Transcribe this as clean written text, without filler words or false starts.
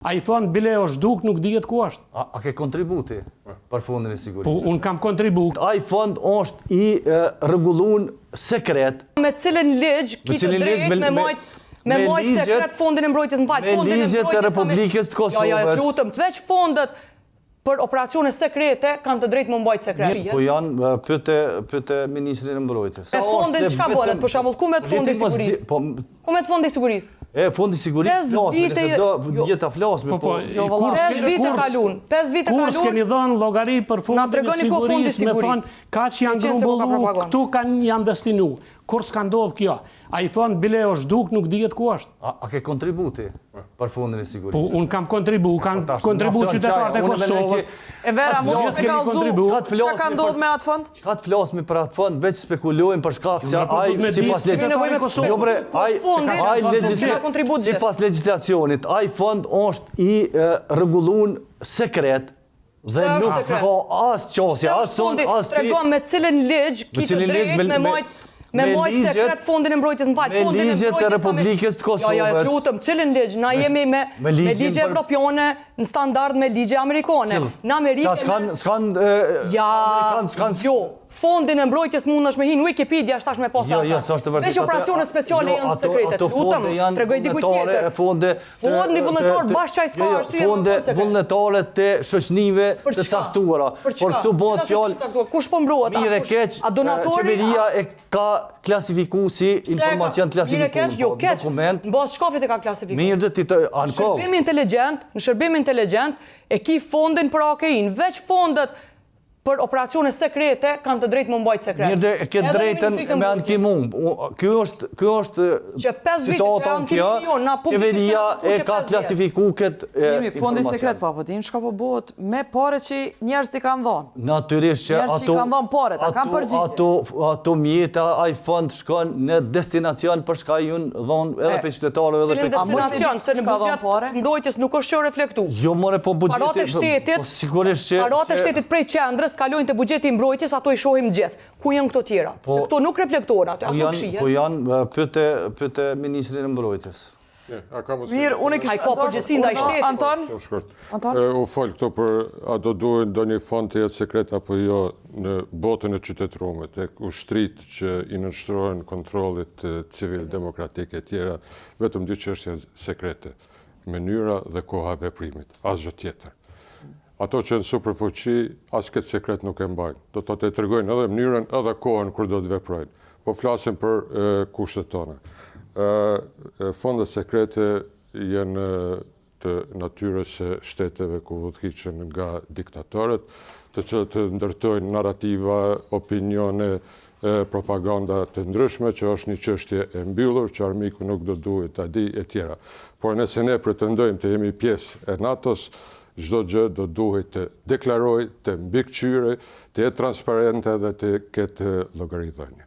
A i thonë bile është duk, nuk dihet ku është. A ke kontributi për fondin e sigurisë? Po, unë kam kontribut. Ai fond është i rregullun sekret. Me cilën ligj kitë drejt me mojt sekret fondin e mbrojtjes në fakt. Me ligjet e Republikës të Kosovës. Jo, lutem, veç fondet për operacione sekrete kanë të drejtë më mbajt sekret. Po janë pyete ministrin e mbrojtjes. E fondin çka bëhet? Për shembull, ku me fondi i sigurisë? Ku me fondi i sigurisë? Fondi i sigurisë vjeta flasme, po. 5 vite kalun. 5 vite kalun. Kur s'keni dhënë llogari për fondin e sigurisë, me kaq janë grumbullu, këtu janë destinu. Kur s'ka ndodhur kjo? A i thonë bile është duk, nuk dihet ku është. A ke kontributi për fondin e sigurisë? Po, unë kam kontribut qytetarët e Kosovës. E vera, mund të kallëzu, çka ka ndodhur me atë fond? Çka të flasmi për atë fond, veç spekulojmë për shkak se ai sipas legjislacionit, ai fond është i rregullun sekret. Dhe nuk ka as qosje, as son, as tri. Tregon me cilën ligj kitë drejt me mojt sekret fondin e mbrojtjes në fakt. Me ligjet e Republikës të Kosovës. Jo, lutem, cilën ligj? Na jemi me ligje evropiane në standard me ligje amerikane. Në Amerikë jo, fondin e mbrojtjes mundesh me hin Wikipedia shtash me posa ata. Jo, s'është vërtet. Veç operacione speciale janë të sekrete. Lutem, tregoj diku tjetër. Fondi vullnetar bashkë çaj s'ka arsye. Fonde vullnetare të shoqënive të caktuara. Por këtu bëhet fjalë. Kush po mbrohet? Mirë keq. A donatori? Qeveria e ka klasifikuar si informacion klasifikuar. Jo, keq. Mbas shkafit e ka klasifikuar. Mirë do ti anko. Në shërbim inteligjent e ki fondin për AKI-n, veç fondet për operacione sekrete kanë të drejtë më mbajt sekret. Mirë dhe ke drejtën me ankimun. Kjo është situatën kjo, qeveria e ka klasifikuar këtë informacion. Fondi sekret pa, po dim çka po bëhet me pare që njerëzit i kanë dhënë. Natyrisht që ato kanë dhënë pare, ta kanë përgjigje. Ato mjeta, ai fond shkon në destinacion për çka ju dhon edhe për qytetarëve edhe për destinacion, se në buxhet mbrojtjes nuk është reflektuar. Jo, more po buxheti. Sigurisht që paratë e shtetit prej qendrës kalojnë të buxheti i mbrojtjes, ato i shohim gjithë. Ku janë këto tjera? Se këto nuk reflektohen aty, ato shihen. Po janë pyete ministrin e mbrojtjes. Mirë, unë e ka përgjegjësinë ndaj shtetit. Anton? U fol këto për a do duhet ndonjë fond të jetë sekret apo jo në botën e qytetëruar, tek ushtrit që i nënshtrohen kontrollit civil demokratik e tjera, vetëm dy çështje sekrete: mënyra dhe koha e veprimit, asgjë tjetër. Ato që në superfuqi, as këtë sekret nuk e mbajnë. Do të tregojnë edhe mënyrën edhe kohën kur do të veprojnë. Po flasim për kushtet tona. Fondet sekrete janë të natyrës së shteteve ku udhëhiqen nga diktatorët, të cilët ndërtojnë narrativa, opinione, propaganda të ndryshme, që është një çështje e mbyllur, që armiku nuk do duhet ta di e tjera. Por nëse ne pretendojmë të jemi pjesë e NATO-s, çdo gjë do duhet të deklarojë, të mbikëqyrë, të jetë transparente dhe të ketë llogaridhënie.